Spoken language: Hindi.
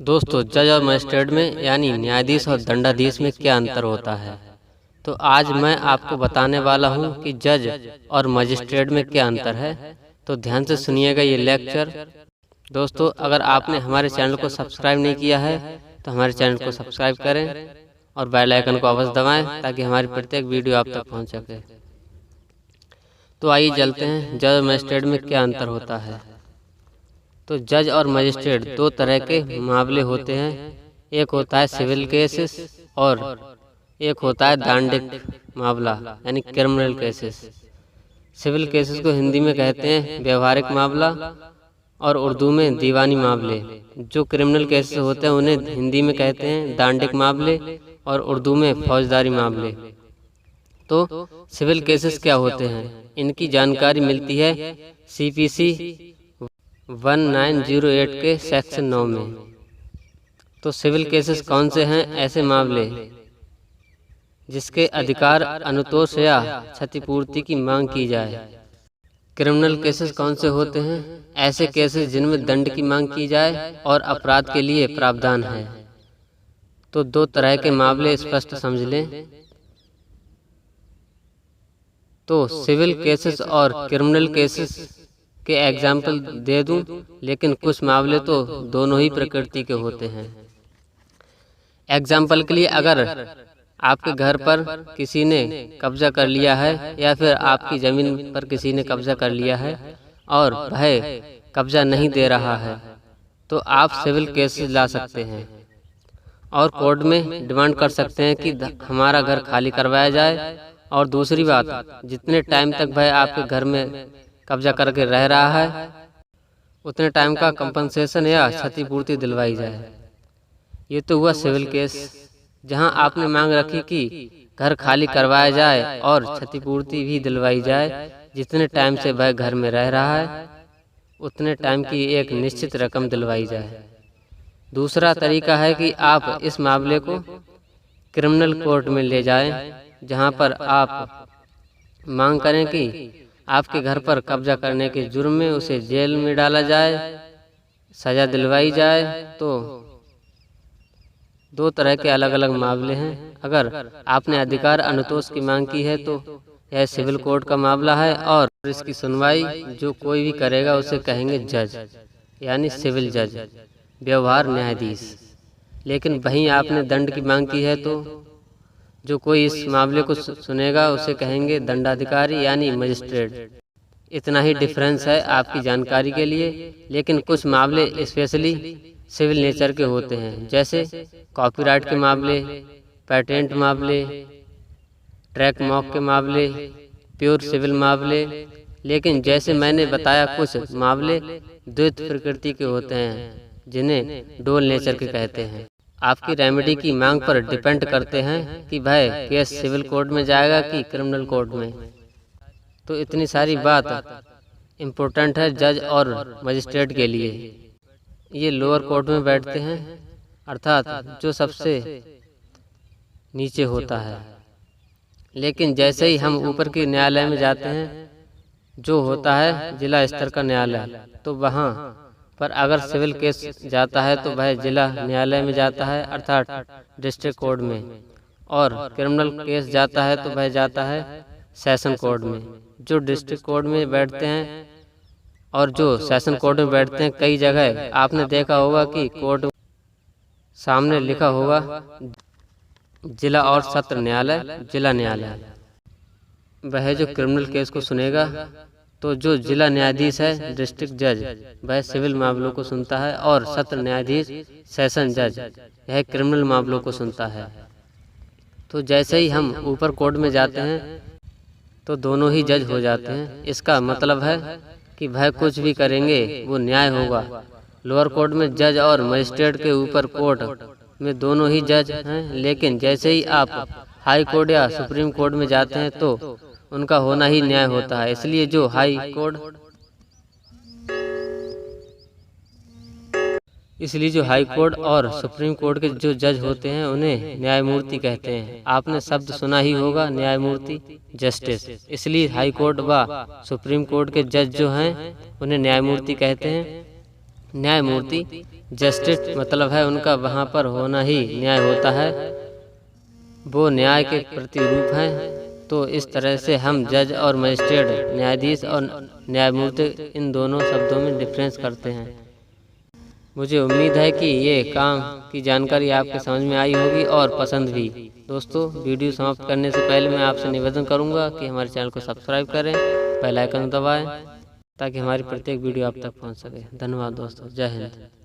दोस्तों, जज और मजिस्ट्रेट में यानी न्यायाधीश और दंडाधीश में क्या अंतर होता है। तो आज मैं आपको बताने वाला हूं कि जज और मजिस्ट्रेट में क्या अंतर है। तो ध्यान से सुनिएगा ये लेक्चर। दोस्तों, अगर आपने हमारे चैनल को सब्सक्राइब नहीं किया है तो हमारे चैनल को सब्सक्राइब करें और बेल आइकन को अवश्य दबाएं ताकि हमारी प्रत्येक वीडियो आप तक पहुंच सके। तो आइए चलते हैं, जज और मजिस्ट्रेट में क्या अंतर होता है। तो जज और मजिस्ट्रेट दो तरह के मामले होते हैं। एक होता है सिविल केसेस और एक होता है दांडिक मामला यानी क्रिमिनल केसेस। सिविल केसेस को हिंदी में कहते हैं व्यवहारिक मामला और उर्दू में दीवानी मामले। जो क्रिमिनल केसेस होते हैं उन्हें हिंदी में कहते हैं दांडिक मामले और उर्दू में फौजदारी मामले। तो सिविल केसेस क्या होते हैं, इनकी जानकारी मिलती है CPC 1908 के सेक्शन 9 में। तो सिविल केसेस कौन से हैं? ऐसे मामले जिसके अधिकार अनुतोष या क्षतिपूर्ति की मांग की जाए। क्रिमिनल केसेस कौन से होते हैं? ऐसे केसेस जिनमें दंड की मांग की जाए और अपराध के लिए प्रावधान है। तो दो तरह के मामले स्पष्ट समझ लें। तो सिविल केसेस और क्रिमिनल केसेस के एग्जाम्पल दे दूं, लेकिन कुछ मामले तो दोनों ही प्रकृति के होते हैं। एग्जाम्पल के लिए, अगर आपके घर पर किसी ने कब्जा कर लिया है या फिर आपकी ज़मीन पर किसी ने कब्जा कर लिया है और वह कब्जा नहीं दे रहा है, तो आप सिविल केसेस ला सकते हैं और कोर्ट में डिमांड कर सकते हैं कि हमारा घर खाली करवाया जाए। और दूसरी बात, जितने टाइम तक वह आपके घर में कब्जा करके रह रहा है उतने टाइम का कंपनसेशन या क्षतिपूर्ति दिलवाई जाए। ये तो हुआ सिविल केस, जहां आपने मांग रखी कि घर खाली करवाया जाए और क्षतिपूर्ति भी दिलवाई जाए। जितने टाइम से वह घर में रह रहा है उतने टाइम की एक निश्चित रकम दिलवाई जाए। दूसरा तरीका है कि आप इस मामले को क्रिमिनल कोर्ट में ले जाएं, जहां पर आप मांग करें कि आपके घर पर कब्जा करने के जुर्म में उसे जेल में डाला जाए, सजा दिलवाई जाए। तो दो तरह के अलग अलग मामले हैं। अगर आपने अधिकार अनुतोष की मांग की है तो यह सिविल कोर्ट का मामला है और इसकी सुनवाई जो कोई भी करेगा उसे कहेंगे जज यानी सिविल जज, व्यवहार न्यायाधीश। लेकिन वहीं आपने दंड की मांग की है तो जो कोई इस मामले को सुनेगा उसे कहेंगे दंडाधिकारी यानी मजिस्ट्रेट। इतना ही डिफरेंस है आपकी जानकारी के लिए। लेकिन कुछ मामले स्पेशली सिविल नेचर के होते हैं, जैसे कॉपीराइट के मामले, पेटेंट मामले, ट्रैक मॉक के मामले, प्योर सिविल मामले। लेकिन जैसे मैंने बताया, कुछ मामले द्वैत प्रकृति के होते हैं जिन्हें डोल नेचर के कहते हैं। आपकी रेमेडी की मांग पर डिपेंड करते हैं कि वह केस सिविल कोर्ट में जाएगा कि क्रिमिनल कोर्ट में। तो इतनी सारी बात इम्पोर्टेंट है जज और मजिस्ट्रेट के लिए। ये लोअर कोर्ट में बैठते हैं, अर्थात जो सबसे नीचे होता है। लेकिन जैसे ही हम ऊपर के न्यायालय में जाते हैं, जो होता है जिला स्तर का न्यायालय, तो वहाँ पर अगर सिविल केस जाता है तो वह जिला न्यायालय में जाता है, अर्थात डिस्ट्रिक्ट कोर्ट में। और क्रिमिनल केस जाता है तो वह जाता है सेशन कोर्ट में। जो डिस्ट्रिक्ट कोर्ट में बैठते हैं और जो सेशन कोर्ट में बैठते हैं, कई जगह आपने देखा होगा कि कोर्ट सामने लिखा होगा जिला और सत्र न्यायालय, जिला न्यायालय। वह जो क्रिमिनल केस को सुनेगा, तो जो जिला न्यायाधीश है डिस्ट्रिक्ट जज, वह सिविल मामलों को सुनता है और सत्र न्यायाधीश सेशन जज यह क्रिमिनल मामलों को सुनता है। तो जैसे ही हम ऊपर कोर्ट में जाते हैं तो दोनों ही जज हो जाते हैं। इसका मतलब है कि वह कुछ भी करेंगे वो न्याय होगा। लोअर कोर्ट में जज और मजिस्ट्रेट के ऊपर कोर्ट में दोनों ही जज हैं। लेकिन जैसे ही आप हाई कोर्ट या सुप्रीम कोर्ट में जाते हैं तो उनका होना ही न्याय होता है। इसलिए जो हाई कोर्ट और सुप्रीम कोर्ट के जो जज होते हैं उन्हें न्यायमूर्ति कहते हैं। आपने शब्द सुना ही होगा न्यायमूर्ति, जस्टिस। इसलिए हाई कोर्ट व सुप्रीम कोर्ट के जज जो हैं उन्हें न्यायमूर्ति कहते हैं। न्यायमूर्ति जस्टिस मतलब है उनका वहाँ पर होना ही न्याय होता है, वो न्याय के प्रतिरूप हैं। तो इस तरह से हम जज और मजिस्ट्रेट, न्यायाधीश और न्यायमूर्ति, इन दोनों शब्दों में डिफरेंस करते हैं। मुझे उम्मीद है कि ये काम की जानकारी आपके समझ में आई होगी और पसंद भी। दोस्तों, वीडियो समाप्त करने से पहले मैं आपसे निवेदन करूंगा कि हमारे चैनल को सब्सक्राइब करें, बेल आइकन दबाएं ताकि हमारी प्रत्येक वीडियो आप तक पहुंच सके। धन्यवाद दोस्तों, जय हिंद।